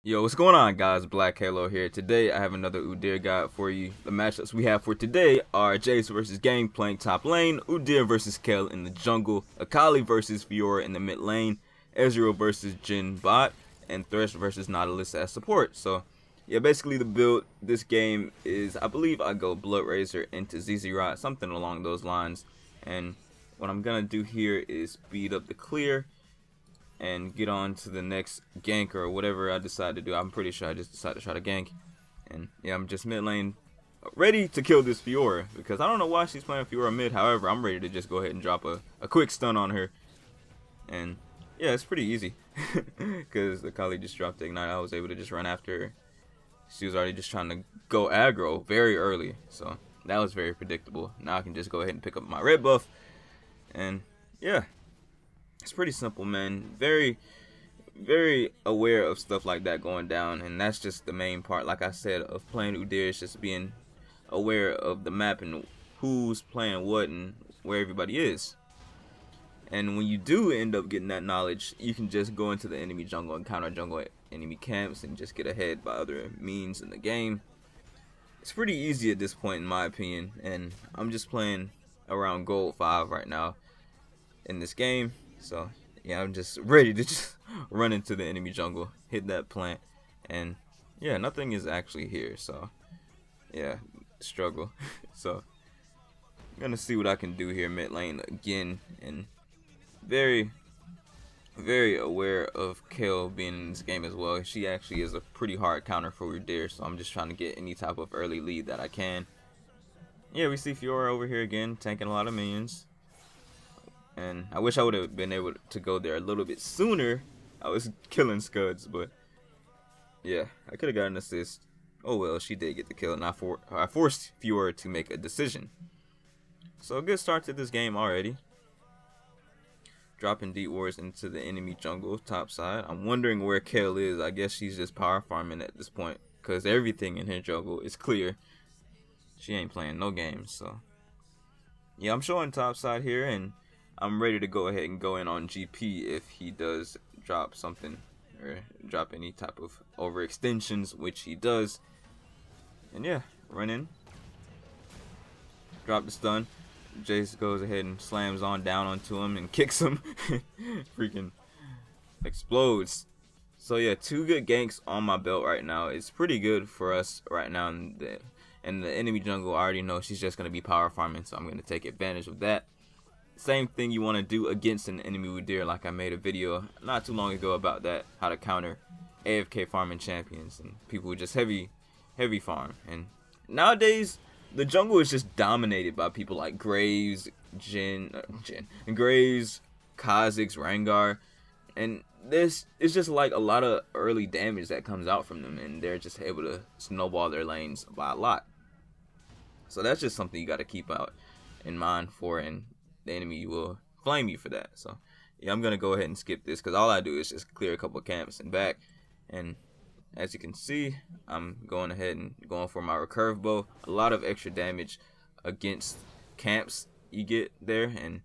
Yo, what's going on, guys? Black Halo here. Today, I have another Udyr guide for you. The matchups we have for today are Jace versus Ganks playing top lane, Udyr versus Kale in the jungle, Akali versus Fiora in the mid lane, Ezreal versus Jhin bot, and Thresh versus Nautilus as support. So, yeah, basically the build this game is, I believe I go Blood Razor into ZZ Rod, something along those lines. And what I'm gonna do here is speed up the clear and get on to the next gank or whatever I decide to do. I'm pretty sure I just decided to try to gank. And yeah, I'm just mid lane ready to kill this Fiora because I don't know why she's playing Fiora mid. However, I'm ready to just go ahead and drop a quick stun on her. And yeah, it's pretty easy because Akali just dropped the ignite. I was able to just run after her. She was already just trying to go aggro very early. So that was very predictable. Now I can just go ahead and pick up my red buff. And yeah. It's pretty simple, man. Very aware of stuff like that going down, and that's just the main part, like I said, of playing Udyr. Is just being aware of the map and who's playing what and where everybody is. And when you do end up getting that knowledge, you can just go into the enemy jungle and counter jungle enemy camps and just get ahead by other means in the game. It's pretty easy at this point, in my opinion, and I'm just playing around gold 5 right now in this game. So yeah, I'm just ready to just run into the enemy jungle, hit that plant, and yeah, nothing is actually here. So yeah, struggle. So I'm gonna see what I can do here mid lane again, and very aware of Kale being in this game as well. She actually is a pretty hard counter for Udyr, so I'm just trying to get any type of early lead that I can. Yeah, we see Fiora over here again, tanking a lot of minions. And I wish I would have been able to go there a little bit sooner. I was killing scuds, but yeah, I could have got an assist. Oh well, she did get the kill, and I forced Fiora to make a decision. So a good start to this game already. Dropping deep wards into the enemy jungle top side. I'm wondering where Kale is. I guess she's just power farming at this point, because everything in her jungle is clear. She ain't playing no games, so yeah, I'm showing top side here, and I'm ready to go ahead and go in on GP if he does drop something or drop any type of overextensions, which he does. And yeah, run in, drop the stun. Jace goes ahead and slams on down onto him and kicks him. Freaking explodes. So yeah, 2 good ganks on my belt right now. It's pretty good for us right now. And the enemy jungle, I already know she's just going to be power farming, so I'm going to take advantage of that. Same thing you want to do against an enemy Udyr, like I made a video not too long ago about that, how to counter AFK farming champions and people who just heavy farm. And nowadays the jungle is just dominated by people like Graves, Graves, Kha'Zix, Rengar, and this is just like a lot of early damage that comes out from them, and they're just able to snowball their lanes by a lot. So that's just something you got to keep out in mind for, and the enemy will flame you for that. So yeah, I'm gonna go ahead and skip this because all I do is just clear a couple of camps and back. And as you can see, I'm going ahead and going for my recurve bow. A lot of extra damage against camps you get there, and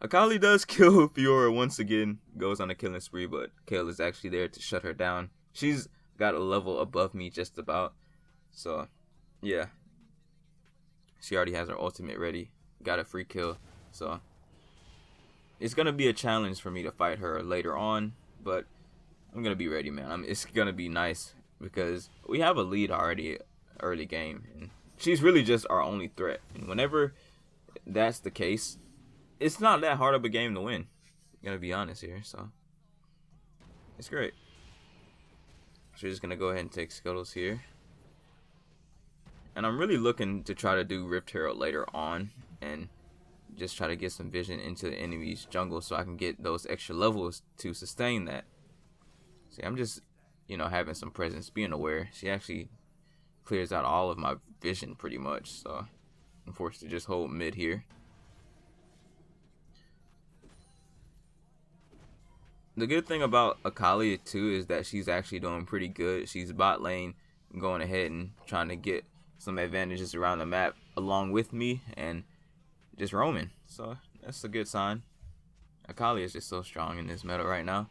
Akali does kill Fiora once again, goes on a killing spree, but Kale is actually there to shut her down. She's got a level above me just about, so yeah, she already has her ultimate ready, got a free kill. So it's gonna be a challenge for me to fight her later on, but I'm gonna be ready, man. It's gonna be nice because we have a lead already early game, and she's really just our only threat. And whenever that's the case, it's not that hard of a game to win. I'm gonna be honest here, so it's great. So we're just gonna go ahead and take Scuttles here, and I'm really looking to try to do Rift Herald later on and just try to get some vision into the enemy's jungle so I can get those extra levels to sustain that. See, I'm just, having some presence, being aware. She actually clears out all of my vision pretty much, so I'm forced to just hold mid here. The good thing about Akali too is that she's actually doing pretty good. She's bot lane, going ahead and trying to get some advantages around the map along with me and just roaming. So that's a good sign. Akali is just so strong in this meta right now.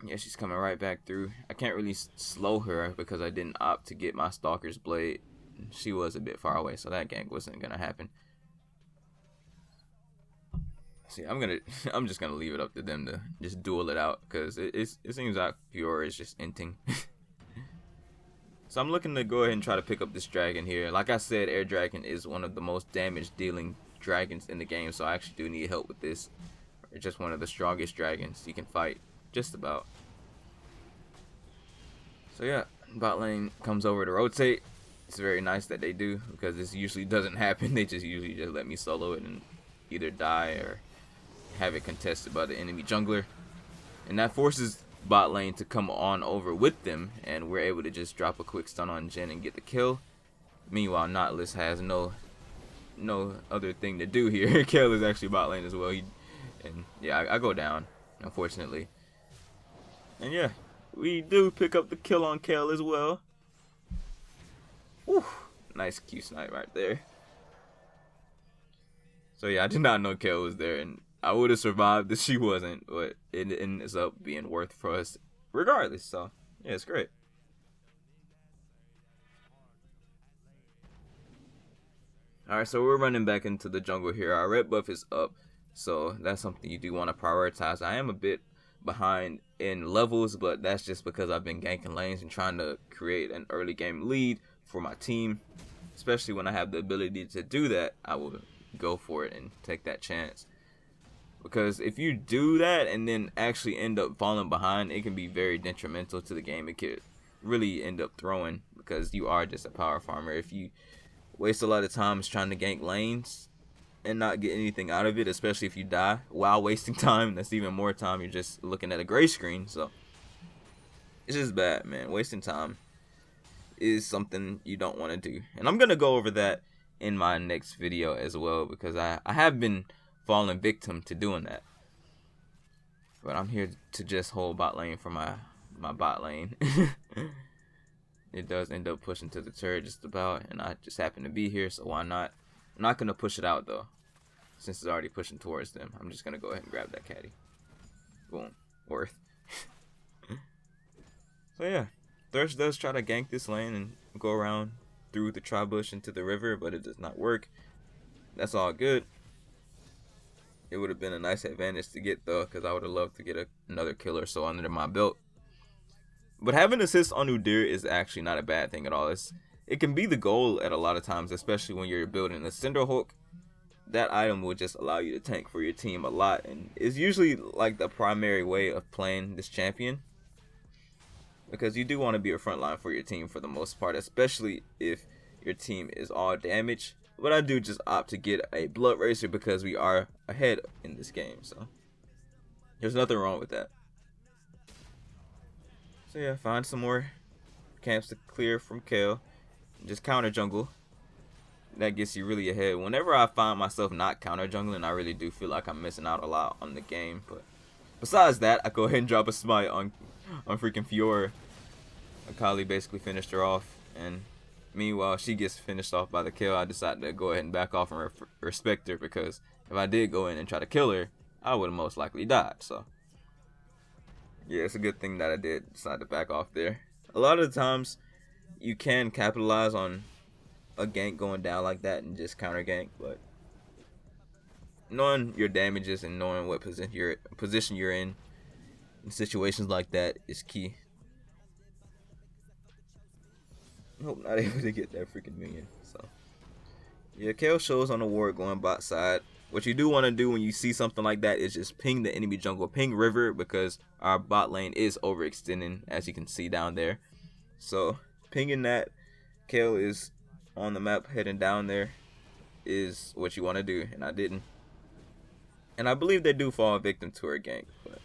Yeah, she's coming right back through. I can't really slow her because I didn't opt to get my Stalker's Blade. She was a bit far away, so that gank wasn't gonna happen. See, I'm just gonna leave it up to them to just duel it out because it seems like Fiora is just inting. So I'm looking to go ahead and try to pick up this dragon here. Like I said, Air Dragon is one of the most damage dealing dragons in the game, so I actually do need help with this. It's just one of the strongest dragons you can fight, just about. So yeah, bot lane comes over to rotate. It's very nice that they do because this usually doesn't happen. They just usually just let me solo it and either die or have it contested by the enemy jungler, and that forces bot lane to come on over with them, and we're able to just drop a quick stun on Jhin and get the kill. Meanwhile, Nautilus has no other thing to do here. Kayle is actually bot lane as well. And yeah, I go down, unfortunately. And yeah, we do pick up the kill on Kayle as well. Whew, nice Q snipe right there. So yeah, I did not know Kayle was there, and I would have survived if she wasn't, but it ends up being worth for us regardless. So yeah, it's great. Alright, so we're running back into the jungle here. Our red buff is up, so that's something you do want to prioritize. I am a bit behind in levels, but that's just because I've been ganking lanes and trying to create an early game lead for my team. Especially when I have the ability to do that, I will go for it and take that chance. Because if you do that and then actually end up falling behind, it can be very detrimental to the game. It could really end up throwing because you are just a power farmer. If you waste a lot of time trying to gank lanes and not get anything out of it, especially if you die while wasting time, that's even more time. You're just looking at a gray screen. So it's just bad, man. Wasting time is something you don't want to do. And I'm going to go over that in my next video as well, because I have been falling victim to doing that. But I'm here to just hold bot lane for my bot lane. It does end up pushing to the turret just about, and I just happen to be here, so why not? I'm not going to push it out though, since it's already pushing towards them. I'm just going to go ahead and grab that caddy. Boom. Worth. So yeah, Thresh does try to gank this lane and go around through the tri-bush into the river, but it does not work. That's all good. It would have been a nice advantage to get though, because I would have loved to get another kill or so under my belt. But having assist on Udyr is actually not a bad thing at all. It can be the goal at a lot of times, especially when you're building a Cinderhulk. That item will just allow you to tank for your team a lot, and it's usually like the primary way of playing this champion, because you do want to be a front line for your team for the most part, especially if your team is all damage. But I do just opt to get a Blood Racer because we are ahead in this game, so there's nothing wrong with that. So yeah, find some more camps to clear from Kayle. Just counter jungle. That gets you really ahead. Whenever I find myself not counter jungling, I really do feel like I'm missing out a lot on the game. But besides that, I go ahead and drop a smite on freaking Fiora. Akali basically finished her off, and meanwhile she gets finished off by the kill. I decided to go ahead and back off and respect her, because if I did go in and try to kill her, I would have most likely died. So yeah, it's a good thing that I did decide to back off there. A lot of the times you can capitalize on a gank going down like that and just counter gank, but knowing your damages and knowing what position you're in situations like that is key. Nope, not able to get that freaking minion. So yeah, Kayle shows on the ward going bot side. What you do want to do when you see something like that is just ping the enemy jungle, ping river, because our bot lane is overextending, as you can see down there. So pinging that, Kayle is on the map heading down there, is what you want to do, and I didn't. And I believe they do fall victim to her gank, but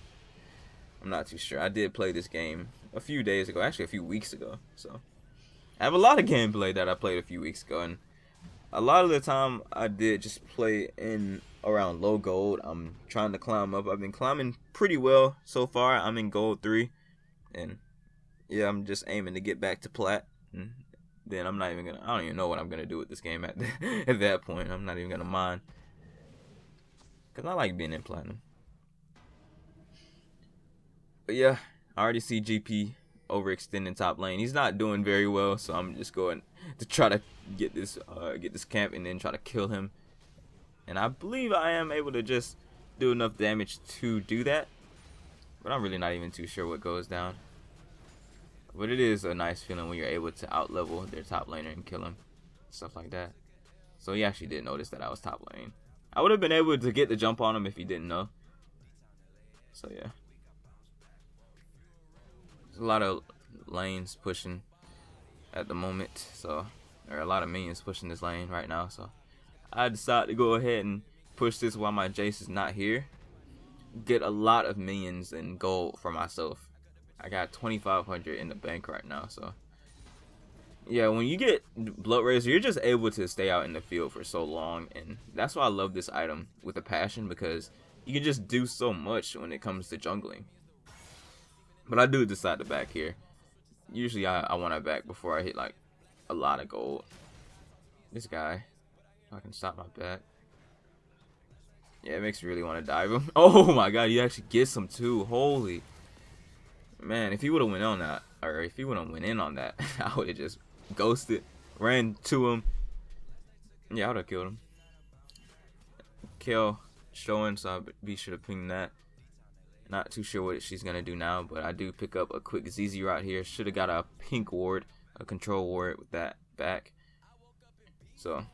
I'm not too sure. I did play this game a few days ago, actually a few weeks ago, so I have a lot of gameplay that I played a few weeks ago, and a lot of the time I did just play in around low gold. I'm trying to climb up. I've been climbing pretty well so far. I'm in gold 3, and yeah, I'm just aiming to get back to plat. And then I don't even know what I'm gonna do with this game at at that point. I'm not even gonna mind, because I like being in platinum. But yeah, I already see GP overextending top lane. He's not doing very well, so I'm just going to try to get this camp and then try to kill him. And I believe I am able to just do enough damage to do that, but I'm really not even too sure what goes down. But it is a nice feeling when you're able to outlevel their top laner and kill him, stuff like that. So he actually did notice that I was top lane. I would have been able to get the jump on him if he didn't know. So yeah, there's a lot of lanes pushing at the moment, so there are a lot of minions pushing this lane right now. So I decided to go ahead and push this while my Jace is not here. Get a lot of minions and gold for myself. I got 2,500 in the bank right now. So yeah, when you get Blood Razor, you're just able to stay out in the field for so long, and that's why I love this item with a passion, because you can just do so much when it comes to jungling. But I do decide to back here. Usually I want to back before I hit like a lot of gold. This guy, if I can stop my back. Yeah, it makes me really want to dive him. Oh my god, he actually gets him too. Holy man, if he would have went on that, or if he would have went in on that, I would have just ghosted, ran to him. Yeah, I would have killed him. Kill showing, so I'll be sure to ping that. Not too sure what she's gonna do now, but I do pick up a quick ZZ right here. Should have got a pink ward, a control ward with that back. So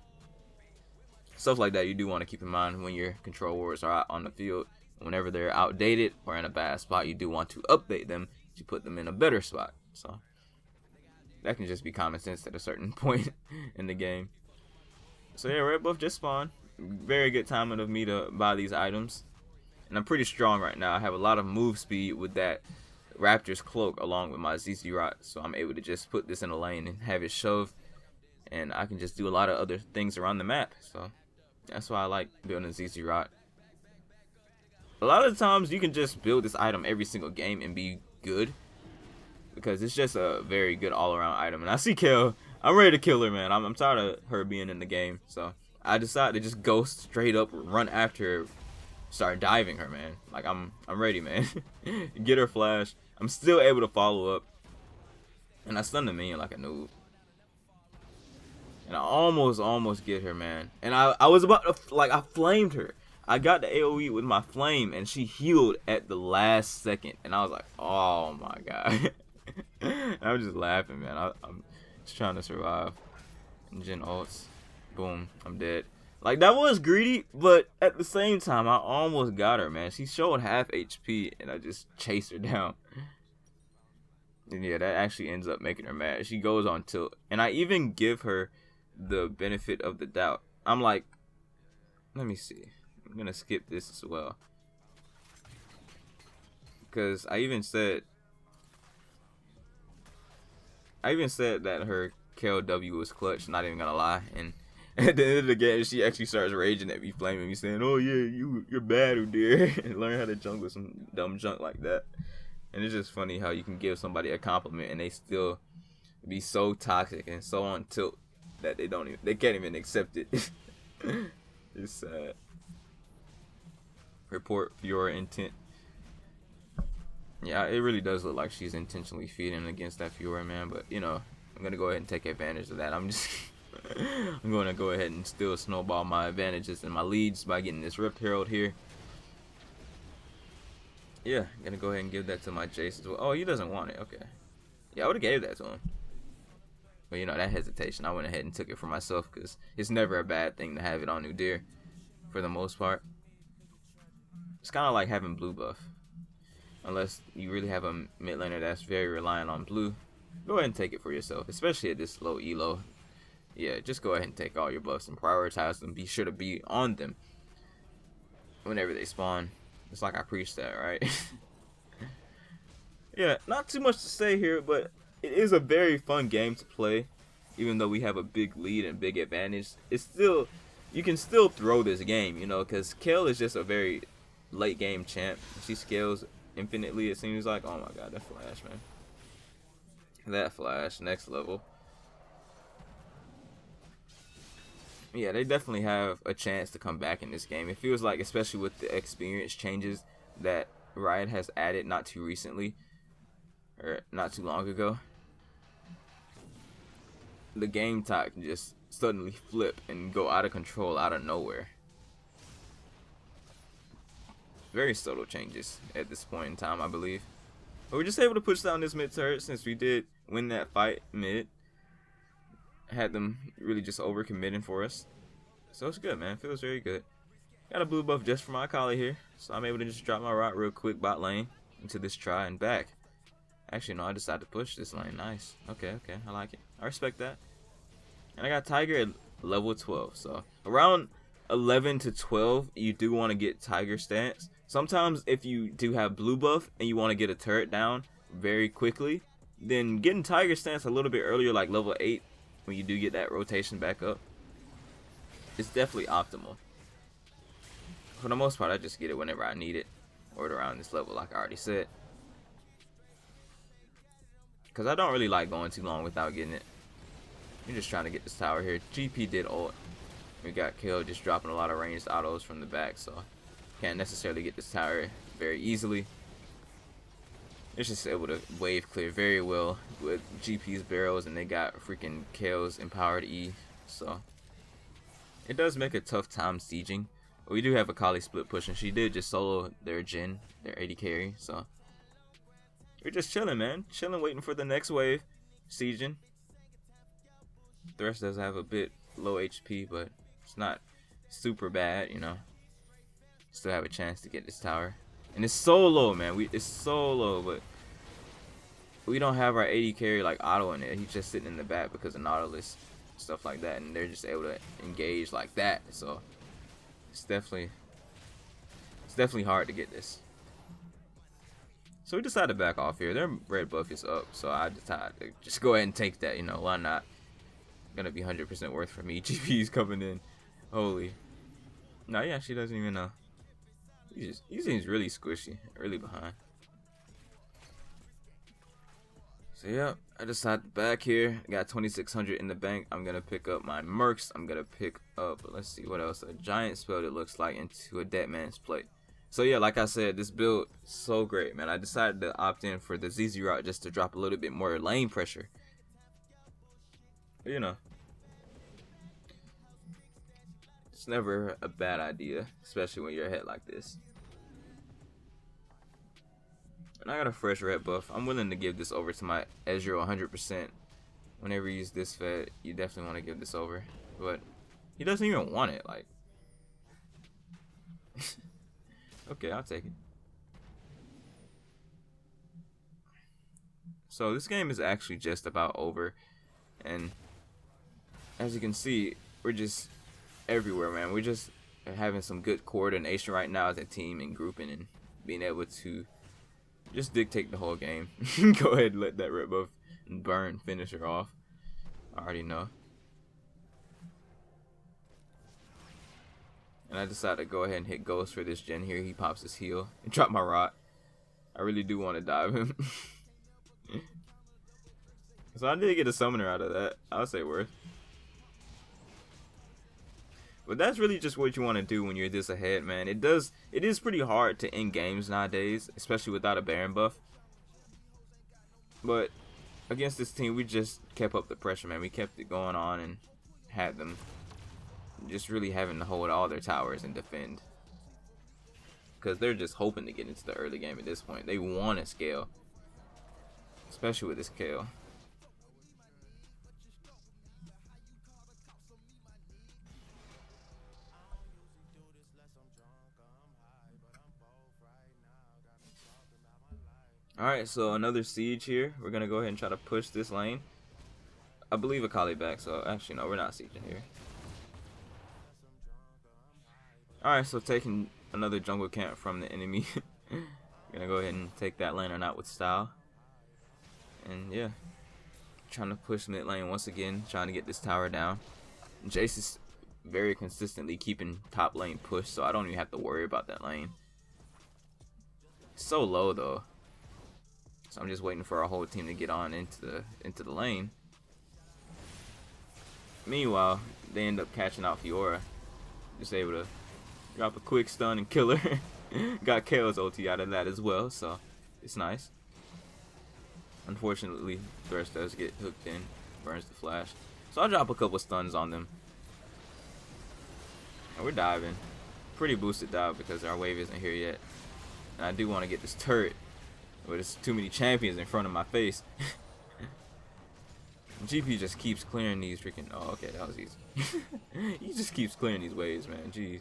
stuff like that you do want to keep in mind when your control wards are out on the field. Whenever they're outdated or in a bad spot, you do want to update them to put them in a better spot. So that can just be common sense at a certain point in the game. So yeah, red buff just spawned. Very good timing of me to buy these items. And I'm pretty strong right now. I have a lot of move speed with that Raptor's cloak along with my ZZ Rot. So I'm able to just put this in a lane and have it shoved. And I can just do a lot of other things around the map. So that's why I like building ZZ Rot. A lot of the times you can just build this item every single game and be good, because it's just a very good all-around item. And I see Kel. I'm ready to kill her, man. I'm tired of her being in the game. So I decided to just go straight up, run after her, start diving her, man. Like I'm ready, man. Get her flash. I'm still able to follow up, and I stunned the minion like a noob. And I almost get her, man. And I was about to, like, I flamed her. I got the AoE with my flame, and she healed at the last second. And I was like, oh my god. I was just laughing, man. I'm just trying to survive. And Gen ults. Boom. I'm dead. Like, that was greedy, but at the same time, I almost got her, man. She showed half HP, and I just chased her down. And yeah, that actually ends up making her mad. She goes on tilt. And I even give her the benefit of the doubt. I'm like, let me see. I'm gonna skip this as well, because I even said that her KLW was clutch. Not even gonna lie. And at the end of the game, she actually starts raging at me, flaming me, saying, "Oh yeah, you're bad, Udyr," and learn how to jungle some dumb junk like that. And it's just funny how you can give somebody a compliment and they still be so toxic and so on tilt that they can't even accept it. It's sad. Report Fiora intent. Yeah, it really does look like she's intentionally feeding against that Fiora, man. But you know, I'm gonna go ahead and take advantage of that. I'm gonna go ahead and still snowball my advantages and my leads by getting this Rip Herald here. Yeah, gonna go ahead and give that to my Jace as well. Oh, he doesn't want it. Okay. Yeah, I would have gave that to him. But you know, that hesitation, I went ahead and took it for myself, because it's never a bad thing to have it on Udyr for the most part. It's kind of like having blue buff. Unless you really have a mid laner that's very reliant on blue, go ahead and take it for yourself, especially at this low elo. Yeah, just go ahead and take all your buffs and prioritize them. Be sure to be on them whenever they spawn. It's like I preached that, right? Yeah, not too much to say here, but it is a very fun game to play. Even though we have a big lead and big advantage, it's still, you can still throw this game, you know, because Kel is just a very late game champ. She scales infinitely, it seems like. Oh my god, that flash, man. That flash, next level. Yeah, they definitely have a chance to come back in this game. It feels like, especially with the experience changes that Riot has added not too recently, or not too long ago. The game type can just suddenly flip and go out of control out of nowhere. Very subtle changes at this point in time, I believe. But we're just able to push down this mid turret since we did win that fight mid. Had them really just overcommitting for us. So it's good, man. Feels very good. Got a blue buff just for my Akali here. So I'm able to just drop my rod real quick bot lane into this try and back. Actually, no, I decided to push this lane. Nice. Okay, I like it. I respect that. And I got Tiger at level 12. So around 11 to 12, you do want to get Tiger stance. Sometimes if you do have blue buff and you want to get a turret down very quickly, then getting Tiger stance a little bit earlier, like level 8, when you do get that rotation back up, it's definitely optimal. For the most part, I just get it whenever I need it, or around this level, like I already said. Because I don't really like going too long without getting it. You're just trying to get this tower here. GP did ult. We got killed just dropping a lot of ranged autos from the back, so can't necessarily get this tower very easily. It's just able to wave clear very well with GP's barrels, and they got freaking Kale's empowered E, so it does make a tough time sieging. But we do have a Akali split push, and she did just solo their Jhin, their AD carry, so we're just chilling, man. Chilling, waiting for the next wave, sieging. Thresh does have a bit low HP, but it's not super bad, you know. Still have a chance to get this tower. And it's so low, man. It's so low, but we don't have our AD carry like Otto in it. He's just sitting in the back because of Nautilus, stuff like that, and they're just able to engage like that. So it's definitely hard to get this. So we decided to back off here. Their red buff is up, so I decided to just go ahead and take that. You know, why not? Gonna be 100% worth for me. GP's coming in. Holy. No, yeah, she doesn't even know. He seems really squishy, really behind. So yeah, I decided back here. I got 2,600 in the bank. I'm gonna pick up my mercs. I'm gonna pick up, let's see what else. A giant spell, it looks like, into a dead man's plate. So yeah, like I said, this build is so great, man. I decided to opt in for the ZZ route just to drop a little bit more lane pressure. But, you know, it's never a bad idea, especially when you're ahead like this. And I got a fresh red buff. I'm willing to give this over to my Ezreal 100%. Whenever you use this fed, you definitely want to give this over. But he doesn't even want it, like. Okay, I'll take it. So this game is actually just about over. And as you can see, we're just everywhere, man. We're just having some good coordination right now as a team and grouping and being able to just dictate the whole game. Go ahead and let that red buff burn, finish her off. I already know. And I decided to go ahead and hit Ghost for this gen here. He pops his heal and drop my rod. I really do want to dive him. So I did get a summoner out of that. I'll say worth. But that's really just what you want to do when you're this ahead, man. It is pretty hard to end games nowadays, especially without a Baron buff. But against this team, we just kept up the pressure, man. We kept it going on and had them just really having to hold all their towers and defend. Because they're just hoping to get into the early game at this point. They want to scale, especially with this Kale. Alright, so another siege here. We're going to go ahead and try to push this lane. I believe Akali back, so actually no, we're not sieging here. Alright, so taking another jungle camp from the enemy. Gonna go ahead and take that lane or not with style. And yeah, trying to push mid lane once again, trying to get this tower down. Jace is very consistently keeping top lane pushed, so I don't even have to worry about that lane. It's so low though. So I'm just waiting for our whole team to get on into the lane. Meanwhile, they end up catching out Fiora. Just able to drop a quick stun and kill her. Got Kale's ulti out of that as well, so it's nice. Unfortunately, Thresh does get hooked in, burns the flash. So I'll drop a couple stuns on them. And we're diving. Pretty boosted dive because our wave isn't here yet. And I do want to get this turret, but there's too many champions in front of my face. GP just keeps clearing these freaking... Oh, okay, that was easy. He just keeps clearing these waves, man. Jeez.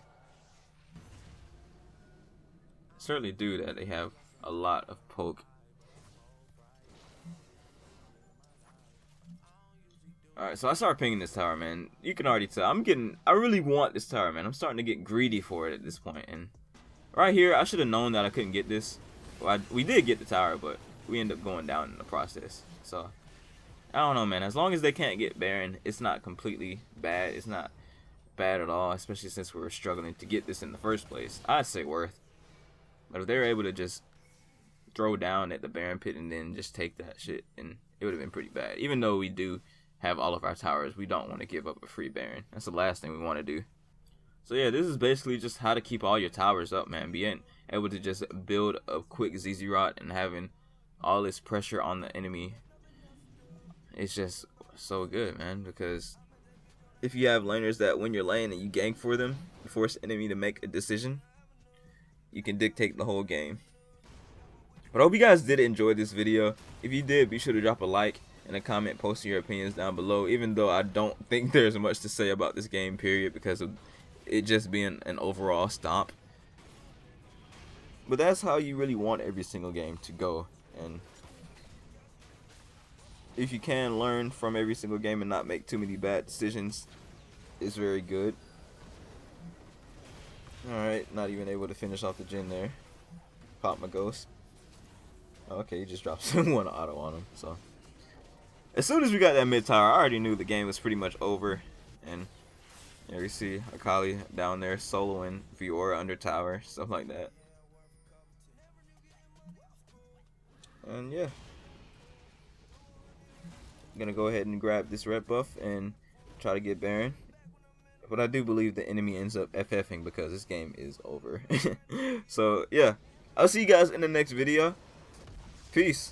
Certainly do that. They have a lot of poke. Alright, so I started pinging this tower, man. You can already tell. I really want this tower, man. I'm starting to get greedy for it at this point. And right here, I should have known that I couldn't get this. Well, we did get the tower, but we end up going down in the process. So... I don't know, man. As long as they can't get Baron, it's not completely bad. It's not bad at all, especially since we were struggling to get this in the first place. I'd say worth. But if they're able to just throw down at the Baron pit and then just take that shit, and it would have been pretty bad. Even though we do have all of our towers, we don't want to give up a free Baron. That's the last thing we want to do. So yeah, this is basically just how to keep all your towers up, man. Being able to just build a quick ZZ Rot and having all this pressure on the enemy. It's just so good, man, because if you have laners that when you're lane and you gank for them, you force the enemy to make a decision, you can dictate the whole game. But I hope you guys did enjoy this video. If you did, be sure to drop a like and a comment posting your opinions down below, even though I don't think there's much to say about this game, period, because of it just being an overall stomp. But that's how you really want every single game to go, and if you can learn from every single game and not make too many bad decisions, it's very good. Alright, not even able to finish off the gen there. Pop my ghost. Okay, he just dropped one auto on him. So as soon as we got that mid tower, I already knew the game was pretty much over. And yeah, you see Akali down there soloing Fiora under tower, stuff like that. And yeah, I'm gonna go ahead and grab this red buff and try to get Baron. But I do believe the enemy ends up FFing because this game is over. So yeah, I'll see you guys in the next video. Peace.